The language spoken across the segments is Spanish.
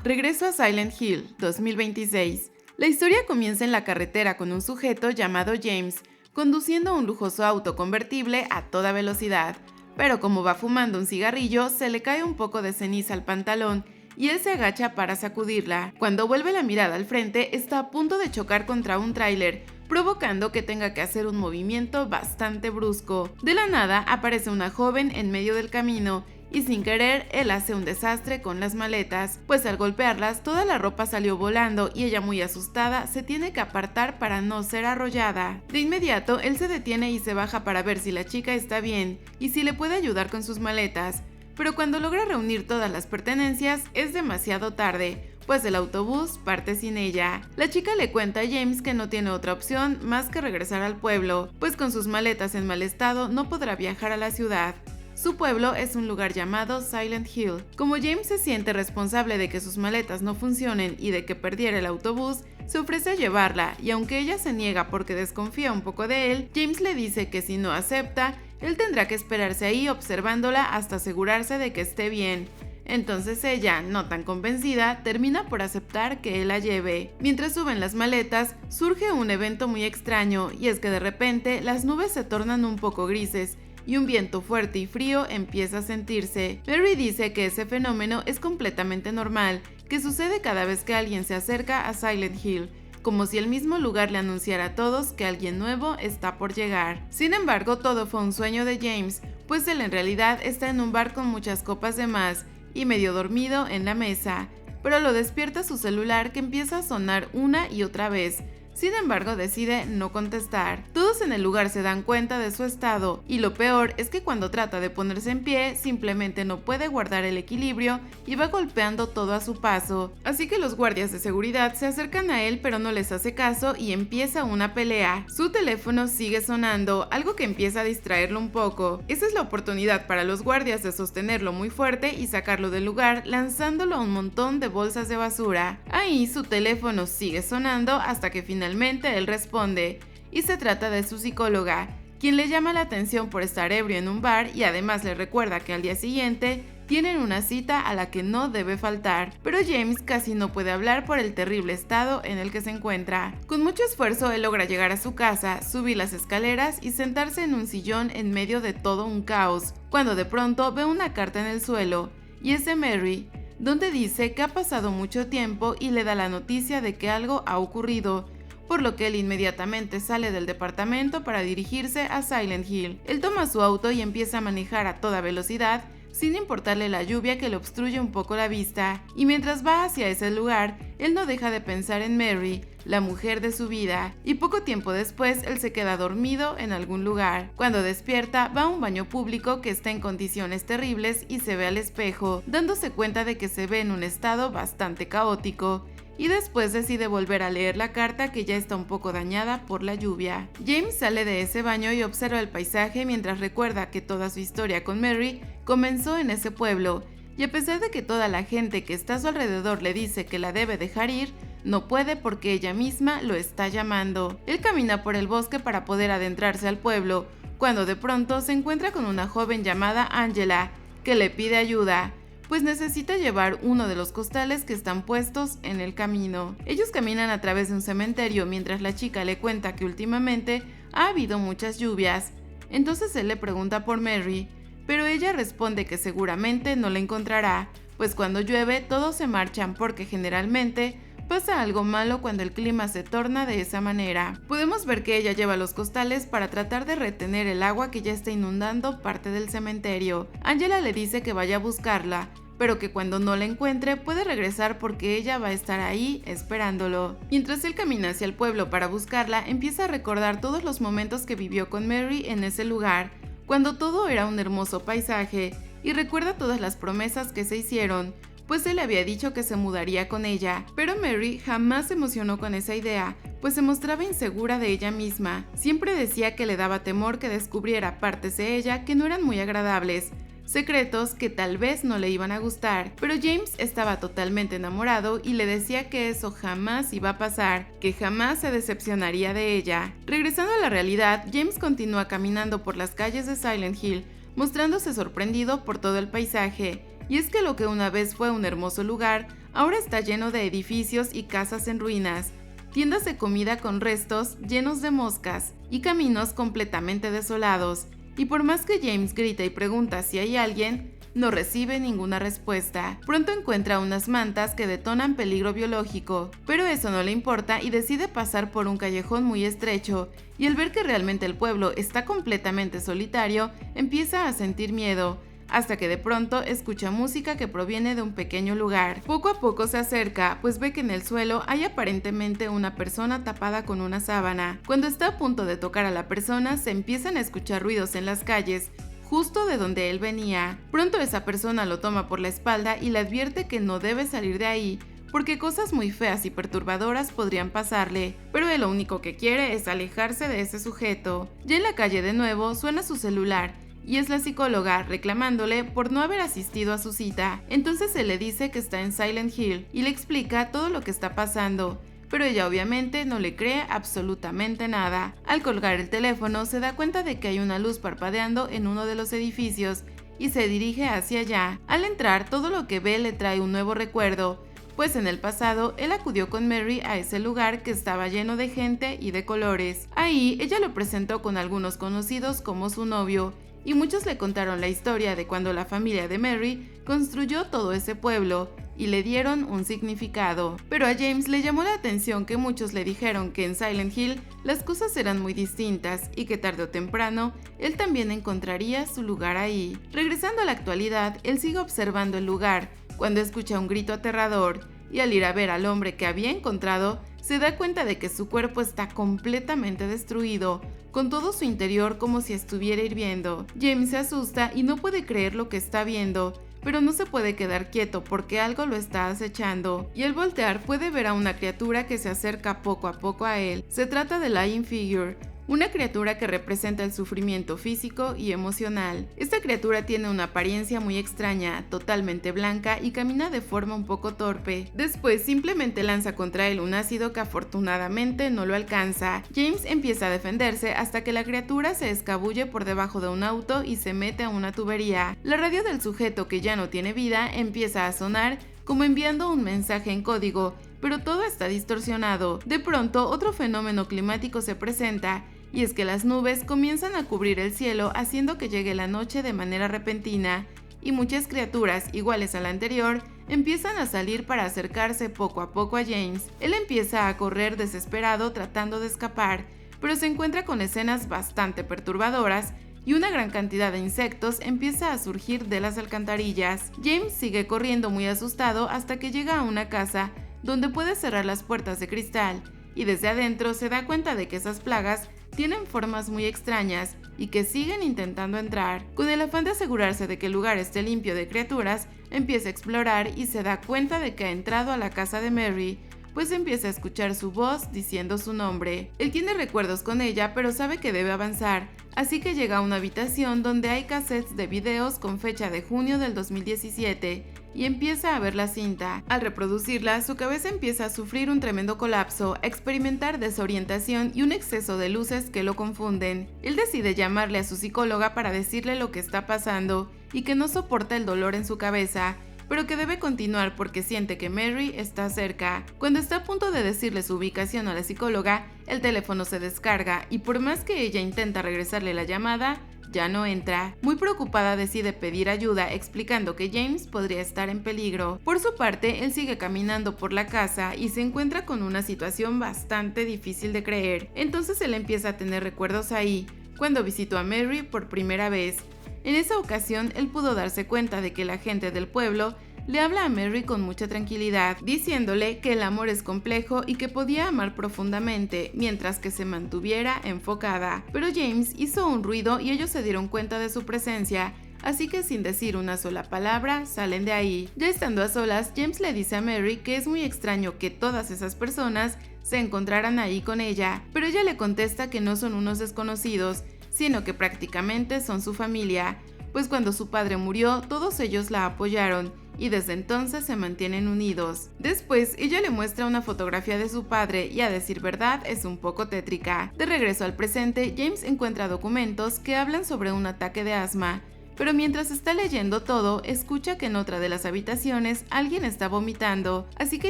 Regreso a Silent Hill, 2026. La historia comienza en la carretera con un sujeto llamado James, conduciendo un lujoso auto convertible a toda velocidad, pero como va fumando un cigarrillo, se le cae un poco de ceniza al pantalón y él se agacha para sacudirla. Cuando vuelve la mirada al frente, está a punto de chocar contra un tráiler, provocando que tenga que hacer un movimiento bastante brusco. De la nada aparece una joven en medio del camino, y sin querer él hace un desastre con las maletas, pues al golpearlas toda la ropa salió volando y ella, muy asustada, se tiene que apartar para no ser arrollada. De inmediato él se detiene y se baja para ver si la chica está bien y si le puede ayudar con sus maletas, pero cuando logra reunir todas las pertenencias es demasiado tarde, pues el autobús parte sin ella. La chica le cuenta a James que no tiene otra opción más que regresar al pueblo, pues con sus maletas en mal estado no podrá viajar a la ciudad. Su pueblo es un lugar llamado Silent Hill. Como James se siente responsable de que sus maletas no funcionen y de que perdiera el autobús, se ofrece a llevarla, y aunque ella se niega porque desconfía un poco de él, James le dice que si no acepta, él tendrá que esperarse ahí observándola hasta asegurarse de que esté bien. Entonces ella, no tan convencida, termina por aceptar que él la lleve. Mientras suben las maletas, surge un evento muy extraño, y es que de repente las nubes se tornan un poco grises, y un viento fuerte y frío empieza a sentirse. Mary dice que ese fenómeno es completamente normal, que sucede cada vez que alguien se acerca a Silent Hill, como si el mismo lugar le anunciara a todos que alguien nuevo está por llegar. Sin embargo, todo fue un sueño de James, pues él en realidad está en un bar con muchas copas de más y medio dormido en la mesa, pero lo despierta su celular, que empieza a sonar una y otra vez. Sin embargo, decide no contestar. Todos en el lugar se dan cuenta de su estado, y lo peor es que cuando trata de ponerse en pie, simplemente no puede guardar el equilibrio y va golpeando todo a su paso. Así que los guardias de seguridad se acercan a él, pero no les hace caso y empieza una pelea. Su teléfono sigue sonando, algo que empieza a distraerlo un poco. Esa es la oportunidad para los guardias de sostenerlo muy fuerte y sacarlo del lugar, lanzándolo a un montón de bolsas de basura. Ahí su teléfono sigue sonando hasta que finalmente él responde, y se trata de su psicóloga, quien le llama la atención por estar ebrio en un bar y además le recuerda que al día siguiente tienen una cita a la que no debe faltar, pero James casi no puede hablar por el terrible estado en el que se encuentra. Con mucho esfuerzo él logra llegar a su casa, subir las escaleras y sentarse en un sillón en medio de todo un caos, cuando de pronto ve una carta en el suelo, y es de Mary, donde dice que ha pasado mucho tiempo y le da la noticia de que algo ha ocurrido, por lo que él inmediatamente sale del departamento para dirigirse a Silent Hill. Él toma su auto y empieza a manejar a toda velocidad, sin importarle la lluvia que le obstruye un poco la vista, y mientras va hacia ese lugar, él no deja de pensar en Mary, la mujer de su vida, y poco tiempo después él se queda dormido en algún lugar. Cuando despierta, va a un baño público que está en condiciones terribles y se ve al espejo, dándose cuenta de que se ve en un estado bastante caótico, y después decide volver a leer la carta, que ya está un poco dañada por la lluvia. James sale de ese baño y observa el paisaje mientras recuerda que toda su historia con Mary comenzó en ese pueblo, y a pesar de que toda la gente que está a su alrededor le dice que la debe dejar ir, no puede porque ella misma lo está llamando. Él camina por el bosque para poder adentrarse al pueblo, cuando de pronto se encuentra con una joven llamada Angela, que le pide ayuda, pues necesita llevar uno de los costales que están puestos en el camino. Ellos caminan a través de un cementerio mientras la chica le cuenta que últimamente ha habido muchas lluvias. Entonces él le pregunta por Mary, pero ella responde que seguramente no la encontrará, pues cuando llueve todos se marchan porque generalmente pasa algo malo cuando el clima se torna de esa manera. Podemos ver que ella lleva los costales para tratar de retener el agua que ya está inundando parte del cementerio. Angela le dice que vaya a buscarla, pero que cuando no la encuentre puede regresar porque ella va a estar ahí esperándolo. Mientras él camina hacia el pueblo para buscarla, empieza a recordar todos los momentos que vivió con Mary en ese lugar, cuando todo era un hermoso paisaje, y recuerda todas las promesas que se hicieron, pues él le había dicho que se mudaría con ella, pero Mary jamás se emocionó con esa idea, pues se mostraba insegura de ella misma. Siempre decía que le daba temor que descubriera partes de ella que no eran muy agradables, secretos que tal vez no le iban a gustar, pero James estaba totalmente enamorado y le decía que eso jamás iba a pasar, que jamás se decepcionaría de ella. Regresando a la realidad, James continúa caminando por las calles de Silent Hill, mostrándose sorprendido por todo el paisaje. Y es que lo que una vez fue un hermoso lugar, ahora está lleno de edificios y casas en ruinas, tiendas de comida con restos llenos de moscas y caminos completamente desolados, y por más que James grita y pregunta si hay alguien, no recibe ninguna respuesta. Pronto encuentra unas mantas que detonan peligro biológico, pero eso no le importa y decide pasar por un callejón muy estrecho, y al ver que realmente el pueblo está completamente solitario, empieza a sentir miedo, hasta que de pronto escucha música que proviene de un pequeño lugar. Poco a poco se acerca, pues ve que en el suelo hay aparentemente una persona tapada con una sábana. Cuando está a punto de tocar a la persona, se empiezan a escuchar ruidos en las calles, justo de donde él venía. Pronto esa persona lo toma por la espalda y le advierte que no debe salir de ahí, porque cosas muy feas y perturbadoras podrían pasarle, pero él lo único que quiere es alejarse de ese sujeto. Ya en la calle de nuevo suena su celular, y es la psicóloga reclamándole por no haber asistido a su cita. Entonces se le dice que está en Silent Hill y le explica todo lo que está pasando, pero ella obviamente no le cree absolutamente nada. Al colgar el teléfono se da cuenta de que hay una luz parpadeando en uno de los edificios y se dirige hacia allá. Al entrar, todo lo que ve le trae un nuevo recuerdo, pues en el pasado él acudió con Mary a ese lugar que estaba lleno de gente y de colores. Ahí ella lo presentó con algunos conocidos como su novio, y muchos le contaron la historia de cuando la familia de Mary construyó todo ese pueblo y le dieron un significado. Pero a James le llamó la atención que muchos le dijeron que en Silent Hill las cosas eran muy distintas y que tarde o temprano él también encontraría su lugar ahí. Regresando a la actualidad, él sigue observando el lugar cuando escucha un grito aterrador, y al ir a ver al hombre que había encontrado, se da cuenta de que su cuerpo está completamente destruido, con todo su interior como si estuviera hirviendo. James se asusta y no puede creer lo que está viendo, pero no se puede quedar quieto porque algo lo está acechando, y al voltear puede ver a una criatura que se acerca poco a poco a él. Se trata de Lying Figure, una criatura que representa el sufrimiento físico y emocional. Esta criatura tiene una apariencia muy extraña, totalmente blanca y camina de forma un poco torpe. Después simplemente lanza contra él un ácido que afortunadamente no lo alcanza. James empieza a defenderse hasta que la criatura se escabulle por debajo de un auto y se mete a una tubería. La radio del sujeto, que ya no tiene vida, empieza a sonar como enviando un mensaje en código, pero todo está distorsionado. De pronto, otro fenómeno climático se presenta, y es que las nubes comienzan a cubrir el cielo, haciendo que llegue la noche de manera repentina, y muchas criaturas iguales a la anterior empiezan a salir para acercarse poco a poco a James. Él empieza a correr desesperado tratando de escapar, pero se encuentra con escenas bastante perturbadoras y una gran cantidad de insectos empieza a surgir de las alcantarillas. James sigue corriendo muy asustado hasta que llega a una casa donde puede cerrar las puertas de cristal, y desde adentro se da cuenta de que esas plagas tienen formas muy extrañas y que siguen intentando entrar. Con el afán de asegurarse de que el lugar esté limpio de criaturas, empieza a explorar y se da cuenta de que ha entrado a la casa de Mary, pues empieza a escuchar su voz diciendo su nombre. Él tiene recuerdos con ella, pero sabe que debe avanzar, así que llega a una habitación donde hay cassettes de videos con fecha de junio del 2017, y empieza a ver la cinta. Al reproducirla, su cabeza empieza a sufrir un tremendo colapso, a experimentar desorientación y un exceso de luces que lo confunden. Él decide llamarle a su psicóloga para decirle lo que está pasando y que no soporta el dolor en su cabeza, pero que debe continuar porque siente que Mary está cerca. Cuando está a punto de decirle su ubicación a la psicóloga, el teléfono se descarga y por más que ella intenta regresarle la llamada, ya no entra. Muy preocupada decide pedir ayuda, explicando que James podría estar en peligro. Por su parte, él sigue caminando por la casa y se encuentra con una situación bastante difícil de creer. Entonces él empieza a tener recuerdos ahí, cuando visitó a Mary por primera vez. En esa ocasión, él pudo darse cuenta de que la gente del pueblo le habla a Mary con mucha tranquilidad, diciéndole que el amor es complejo y que podía amar profundamente, mientras que se mantuviera enfocada. Pero James hizo un ruido y ellos se dieron cuenta de su presencia, así que sin decir una sola palabra, salen de ahí. Ya estando a solas, James le dice a Mary que es muy extraño que todas esas personas se encontraran ahí con ella, pero ella le contesta que no son unos desconocidos, sino que prácticamente son su familia, pues cuando su padre murió, todos ellos la apoyaron, y desde entonces se mantienen unidos. Después, ella le muestra una fotografía de su padre y, a decir verdad, es un poco tétrica. De regreso al presente, James encuentra documentos que hablan sobre un ataque de asma, pero mientras está leyendo todo, escucha que en otra de las habitaciones alguien está vomitando, así que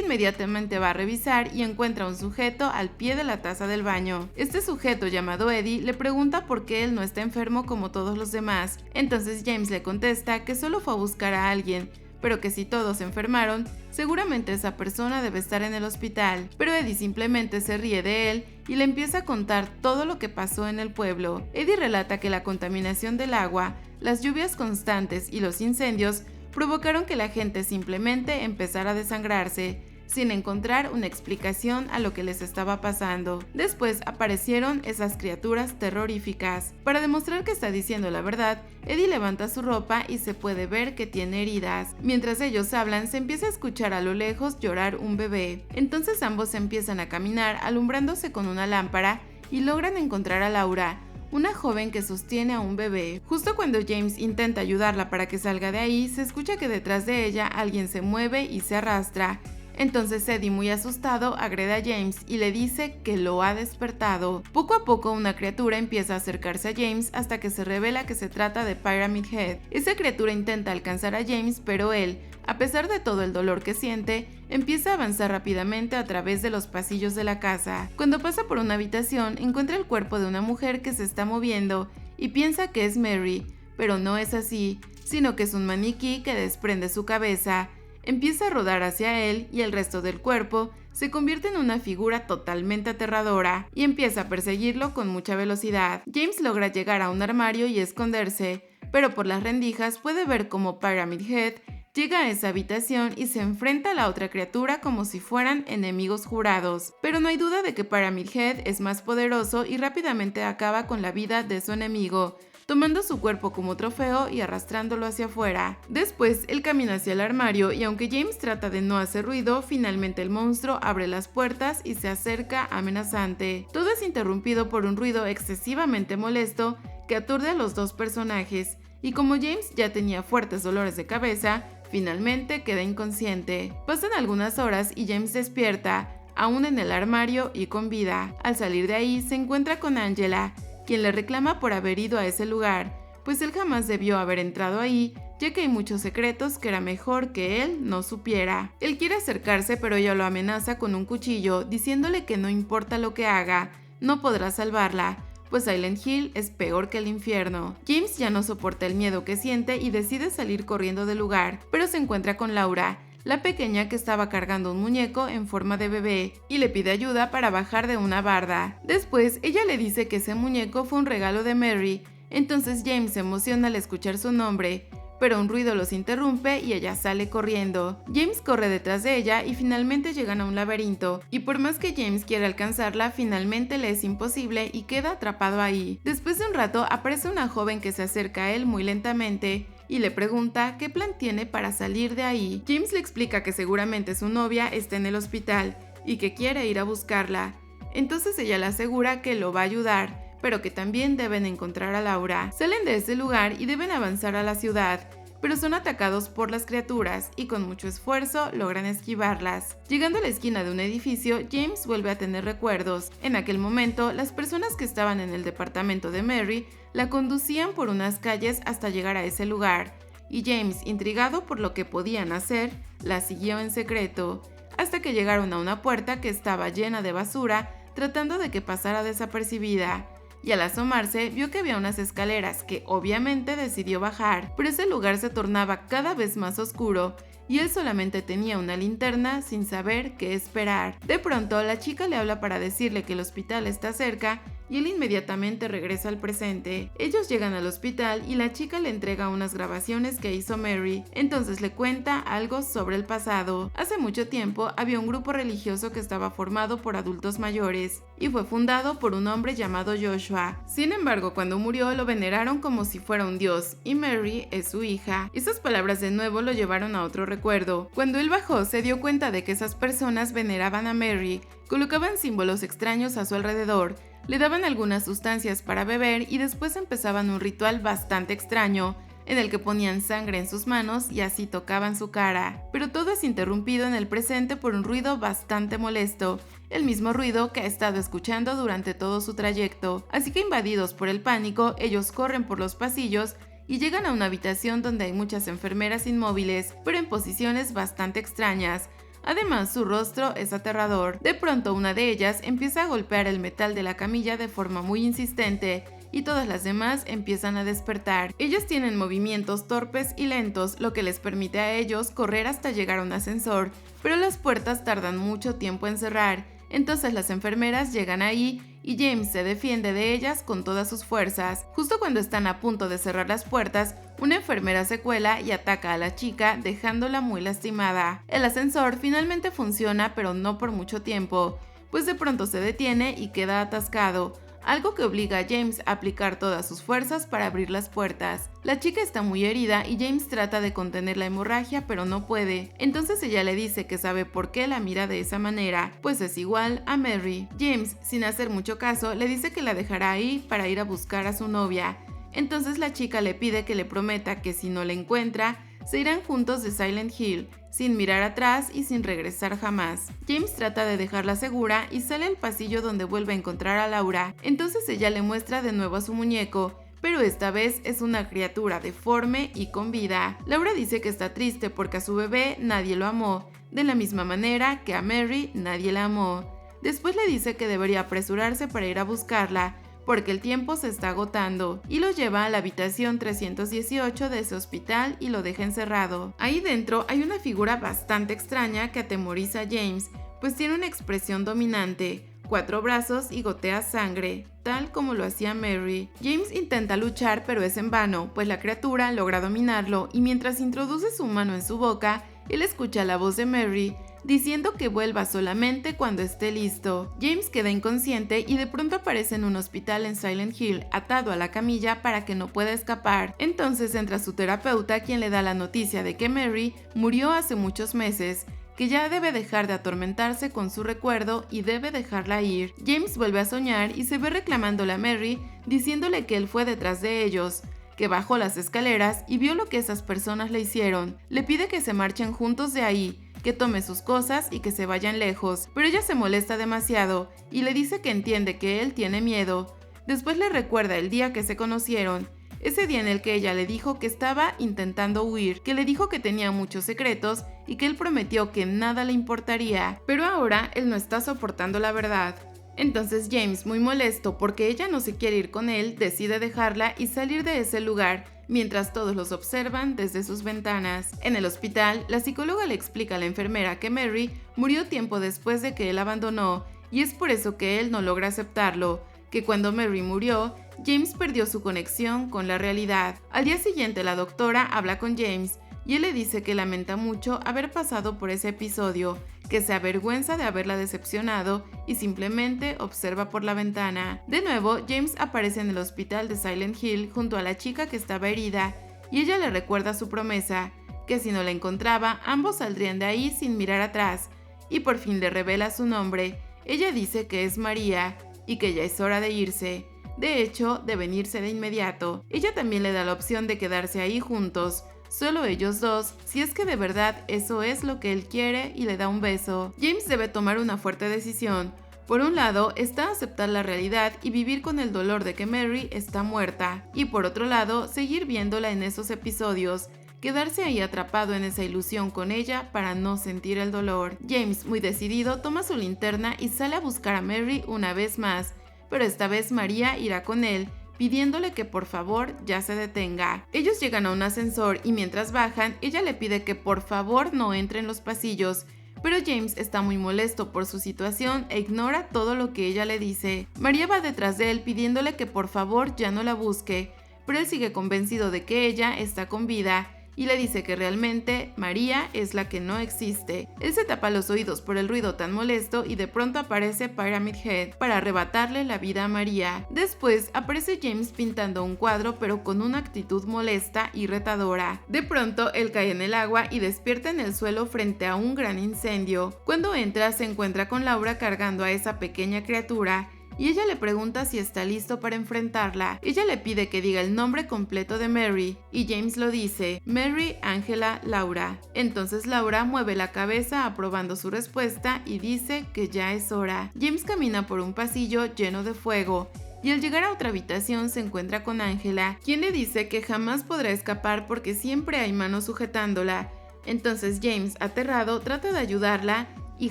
inmediatamente va a revisar y encuentra un sujeto al pie de la taza del baño. Este sujeto llamado Eddie le pregunta por qué él no está enfermo como todos los demás, entonces James le contesta que solo fue a buscar a alguien, pero que si todos se enfermaron, seguramente esa persona debe estar en el hospital. Pero Eddie simplemente se ríe de él y le empieza a contar todo lo que pasó en el pueblo. Eddie relata que la contaminación del agua, las lluvias constantes y los incendios provocaron que la gente simplemente empezara a desangrarse, sin encontrar una explicación a lo que les estaba pasando. Después aparecieron esas criaturas terroríficas. Para demostrar que está diciendo la verdad, Eddie levanta su ropa y se puede ver que tiene heridas. Mientras ellos hablan, se empieza a escuchar a lo lejos llorar un bebé. Entonces ambos empiezan a caminar alumbrándose con una lámpara y logran encontrar a Laura, una joven que sostiene a un bebé. Justo cuando James intenta ayudarla para que salga de ahí, se escucha que detrás de ella alguien se mueve y se arrastra. Entonces Eddie, muy asustado, agrede a James y le dice que lo ha despertado. Poco a poco una criatura empieza a acercarse a James hasta que se revela que se trata de Pyramid Head. Esa criatura intenta alcanzar a James, pero él, a pesar de todo el dolor que siente, empieza a avanzar rápidamente a través de los pasillos de la casa. Cuando pasa por una habitación, encuentra el cuerpo de una mujer que se está moviendo y piensa que es Mary, pero no es así, sino que es un maniquí que desprende su cabeza. Empieza a rodar hacia él y el resto del cuerpo se convierte en una figura totalmente aterradora y empieza a perseguirlo con mucha velocidad. James logra llegar a un armario y esconderse, pero por las rendijas puede ver cómo Pyramid Head llega a esa habitación y se enfrenta a la otra criatura como si fueran enemigos jurados. Pero no hay duda de que Pyramid Head es más poderoso y rápidamente acaba con la vida de su enemigo, tomando su cuerpo como trofeo y arrastrándolo hacia afuera. Después, él camina hacia el armario y aunque James trata de no hacer ruido, finalmente el monstruo abre las puertas y se acerca amenazante. Todo es interrumpido por un ruido excesivamente molesto que aturde a los dos personajes, y como James ya tenía fuertes dolores de cabeza, finalmente queda inconsciente. Pasan algunas horas y James despierta, aún en el armario y con vida. Al salir de ahí, se encuentra con Angela, quien le reclama por haber ido a ese lugar, pues él jamás debió haber entrado ahí, ya que hay muchos secretos que era mejor que él no supiera. Él quiere acercarse, pero ella lo amenaza con un cuchillo, diciéndole que no importa lo que haga, no podrá salvarla, pues Silent Hill es peor que el infierno. James ya no soporta el miedo que siente y decide salir corriendo del lugar, pero se encuentra con Laura, la pequeña que estaba cargando un muñeco en forma de bebé, y le pide ayuda para bajar de una barda. Después, ella le dice que ese muñeco fue un regalo de Mary, entonces James se emociona al escuchar su nombre, pero un ruido los interrumpe y ella sale corriendo. James corre detrás de ella y finalmente llegan a un laberinto, y por más que James quiera alcanzarla, finalmente le es imposible y queda atrapado ahí. Después de un rato, aparece una joven que se acerca a él muy lentamente, y le pregunta qué plan tiene para salir de ahí. James le explica que seguramente su novia está en el hospital y que quiere ir a buscarla. Entonces ella le asegura que lo va a ayudar, pero que también deben encontrar a Laura. Salen de ese lugar y deben avanzar a la ciudad, pero son atacados por las criaturas y con mucho esfuerzo logran esquivarlas. Llegando a la esquina de un edificio, James vuelve a tener recuerdos. En aquel momento, las personas que estaban en el departamento de Mary la conducían por unas calles hasta llegar a ese lugar, y James, intrigado por lo que podían hacer, la siguió en secreto, hasta que llegaron a una puerta que estaba llena de basura, tratando de que pasara desapercibida. Y al asomarse, vio que había unas escaleras que obviamente decidió bajar, pero ese lugar se tornaba cada vez más oscuro y él solamente tenía una linterna sin saber qué esperar. De pronto, la chica le habla para decirle que el hospital está cerca y él inmediatamente regresa al presente. Ellos llegan al hospital y la chica le entrega unas grabaciones que hizo Mary, entonces le cuenta algo sobre el pasado. Hace mucho tiempo había un grupo religioso que estaba formado por adultos mayores y fue fundado por un hombre llamado Joshua. Sin embargo, cuando murió lo veneraron como si fuera un dios y Mary es su hija. Esas palabras de nuevo lo llevaron a otro recuerdo. Cuando él bajó se dio cuenta de que esas personas veneraban a Mary, colocaban símbolos extraños a su alrededor, le daban algunas sustancias para beber y después empezaban un ritual bastante extraño, en el que ponían sangre en sus manos y así tocaban su cara. Pero todo es interrumpido en el presente por un ruido bastante molesto, el mismo ruido que ha estado escuchando durante todo su trayecto. Así que invadidos por el pánico, ellos corren por los pasillos y llegan a una habitación donde hay muchas enfermeras inmóviles, pero en posiciones bastante extrañas. Además, su rostro es aterrador. De pronto, una de ellas empieza a golpear el metal de la camilla de forma muy insistente, y todas las demás empiezan a despertar. Ellos tienen movimientos torpes y lentos, lo que les permite a ellos correr hasta llegar a un ascensor, pero las puertas tardan mucho tiempo en cerrar. Entonces las enfermeras llegan ahí y James se defiende de ellas con todas sus fuerzas. Justo cuando están a punto de cerrar las puertas, una enfermera se cuela y ataca a la chica, dejándola muy lastimada. El ascensor finalmente funciona, pero no por mucho tiempo, pues de pronto se detiene y queda atascado, algo que obliga a James a aplicar todas sus fuerzas para abrir las puertas. La chica está muy herida y James trata de contener la hemorragia, pero no puede. Entonces ella le dice que sabe por qué la mira de esa manera, pues es igual a Mary. James, sin hacer mucho caso, le dice que la dejará ahí para ir a buscar a su novia. Entonces la chica le pide que le prometa que si no la encuentra, se irán juntos de Silent Hill, sin mirar atrás y sin regresar jamás. James trata de dejarla segura y sale al pasillo donde vuelve a encontrar a Laura. Entonces ella le muestra de nuevo a su muñeco, pero esta vez es una criatura deforme y con vida. Laura dice que está triste porque a su bebé nadie lo amó, de la misma manera que a Mary nadie la amó. Después le dice que debería apresurarse para ir a buscarla, porque el tiempo se está agotando, y lo lleva a la habitación 318 de ese hospital y lo deja encerrado. Ahí dentro hay una figura bastante extraña que atemoriza a James, pues tiene una expresión dominante, 4 brazos y gotea sangre, tal como lo hacía Mary. James intenta luchar, pero es en vano, pues la criatura logra dominarlo, y mientras introduce su mano en su boca, él escucha la voz de Mary, diciendo que vuelva solamente cuando esté listo. James queda inconsciente y de pronto aparece en un hospital en Silent Hill, atado a la camilla para que no pueda escapar. Entonces entra su terapeuta, quien le da la noticia de que Mary murió hace muchos meses, que ya debe dejar de atormentarse con su recuerdo y debe dejarla ir. James vuelve a soñar y se ve reclamándole a Mary, diciéndole que él fue detrás de ellos, que bajó las escaleras y vio lo que esas personas le hicieron. Le pide que se marchen juntos de ahí, que tome sus cosas y que se vayan lejos, pero ella se molesta demasiado y le dice que entiende que él tiene miedo. Después le recuerda el día que se conocieron, ese día en el que ella le dijo que estaba intentando huir, que le dijo que tenía muchos secretos y que él prometió que nada le importaría, pero ahora él no está soportando la verdad. Entonces James, muy molesto porque ella no se quiere ir con él, decide dejarla y salir de ese lugar, mientras todos los observan desde sus ventanas. En el hospital, la psicóloga le explica a la enfermera que Mary murió tiempo después de que él abandonó, y es por eso que él no logra aceptarlo, que cuando Mary murió, James perdió su conexión con la realidad. Al día siguiente, la doctora habla con James, y él le dice que lamenta mucho haber pasado por ese episodio, que se avergüenza de haberla decepcionado y simplemente observa por la ventana. De nuevo, James aparece en el hospital de Silent Hill junto a la chica que estaba herida, y ella le recuerda su promesa, que si no la encontraba, ambos saldrían de ahí sin mirar atrás, y por fin le revela su nombre. Ella dice que es María, y que ya es hora de irse. De hecho, deben irse de inmediato. Ella también le da la opción de quedarse ahí juntos, solo ellos dos, si es que de verdad eso es lo que él quiere, y le da un beso. James debe tomar una fuerte decisión. Por un lado, está aceptar la realidad y vivir con el dolor de que Mary está muerta, y por otro lado, seguir viéndola en esos episodios, quedarse ahí atrapado en esa ilusión con ella para no sentir el dolor. James, muy decidido, toma su linterna y sale a buscar a Mary una vez más, pero esta vez María irá con él, pidiéndole que por favor ya se detenga. Ellos llegan a un ascensor y mientras bajan, ella le pide que por favor no entre en los pasillos, pero James está muy molesto por su situación e ignora todo lo que ella le dice. María va detrás de él pidiéndole que por favor ya no la busque, pero él sigue convencido de que ella está con vida, y le dice que realmente María es la que no existe. Él se tapa los oídos por el ruido tan molesto y de pronto aparece Pyramid Head para arrebatarle la vida a María. Después aparece James pintando un cuadro, pero con una actitud molesta y retadora. De pronto él cae en el agua y despierta en el suelo frente a un gran incendio. Cuando entra se encuentra con Laura cargando a esa pequeña criatura, y ella le pregunta si está listo para enfrentarla. Ella le pide que diga el nombre completo de Mary, y James lo dice: Mary Angela Laura. Entonces Laura mueve la cabeza aprobando su respuesta y dice que ya es hora. James camina por un pasillo lleno de fuego, y al llegar a otra habitación se encuentra con Angela, quien le dice que jamás podrá escapar porque siempre hay manos sujetándola. Entonces James, aterrado, trata de ayudarla y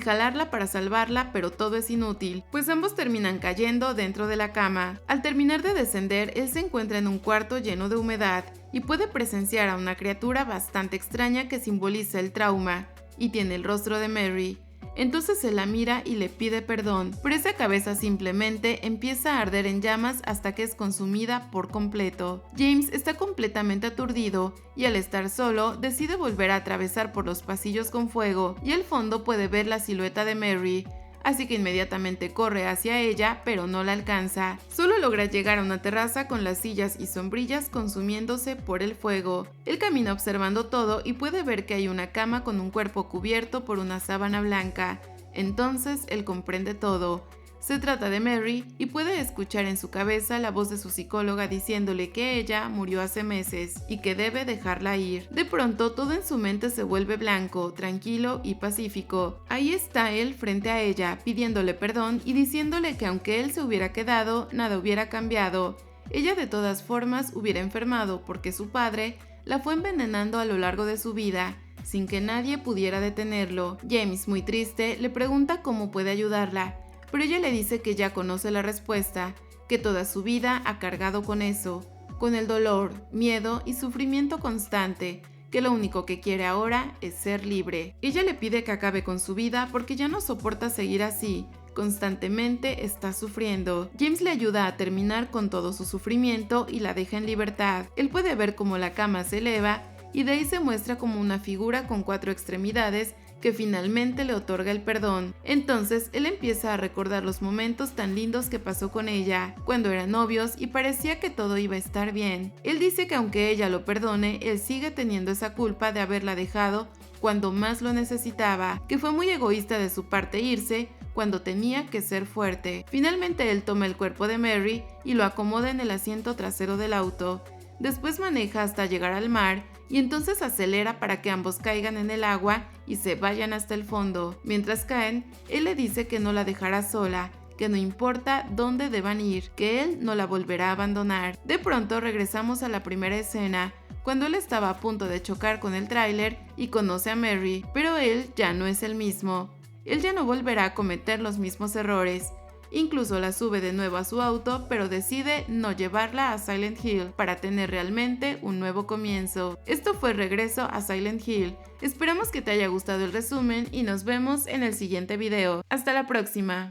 jalarla para salvarla, pero todo es inútil, pues ambos terminan cayendo dentro de la cama. Al terminar de descender, él se encuentra en un cuarto lleno de humedad y puede presenciar a una criatura bastante extraña que simboliza el trauma y tiene el rostro de Mary. Entonces se la mira y le pide perdón, pero esa cabeza simplemente empieza a arder en llamas hasta que es consumida por completo. James está completamente aturdido y al estar solo decide volver a atravesar por los pasillos con fuego y al fondo puede ver la silueta de Mary. Así que inmediatamente corre hacia ella, pero no la alcanza. Solo logra llegar a una terraza con las sillas y sombrillas consumiéndose por el fuego. Él camina observando todo y puede ver que hay una cama con un cuerpo cubierto por una sábana blanca. Entonces él comprende todo. Se trata de Mary y puede escuchar en su cabeza la voz de su psicóloga diciéndole que ella murió hace meses y que debe dejarla ir. De pronto todo en su mente se vuelve blanco, tranquilo y pacífico. Ahí está él frente a ella, pidiéndole perdón y diciéndole que aunque él se hubiera quedado, nada hubiera cambiado. Ella de todas formas hubiera enfermado porque su padre la fue envenenando a lo largo de su vida, sin que nadie pudiera detenerlo. James, muy triste, le pregunta cómo puede ayudarla, pero ella le dice que ya conoce la respuesta, que toda su vida ha cargado con eso, con el dolor, miedo y sufrimiento constante, que lo único que quiere ahora es ser libre. Ella le pide que acabe con su vida porque ya no soporta seguir así, constantemente está sufriendo. James le ayuda a terminar con todo su sufrimiento y la deja en libertad. Él puede ver cómo la cama se eleva y de ahí se muestra como una figura con 4 extremidades que finalmente le otorga el perdón. Entonces él empieza a recordar los momentos tan lindos que pasó con ella, cuando eran novios y parecía que todo iba a estar bien. Él dice que aunque ella lo perdone, él sigue teniendo esa culpa de haberla dejado cuando más lo necesitaba, que fue muy egoísta de su parte irse cuando tenía que ser fuerte. Finalmente él toma el cuerpo de Mary y lo acomoda en el asiento trasero del auto. Después maneja hasta llegar al mar y entonces acelera para que ambos caigan en el agua y se vayan hasta el fondo. Mientras caen, él le dice que no la dejará sola, que no importa dónde deban ir, que él no la volverá a abandonar. De pronto regresamos a la primera escena, cuando él estaba a punto de chocar con el tráiler y conoce a Mary, pero él ya no es el mismo. Él ya no volverá a cometer los mismos errores. Incluso la sube de nuevo a su auto, pero decide no llevarla a Silent Hill para tener realmente un nuevo comienzo. Esto fue Regreso a Silent Hill. Esperamos que te haya gustado el resumen y nos vemos en el siguiente video. Hasta la próxima.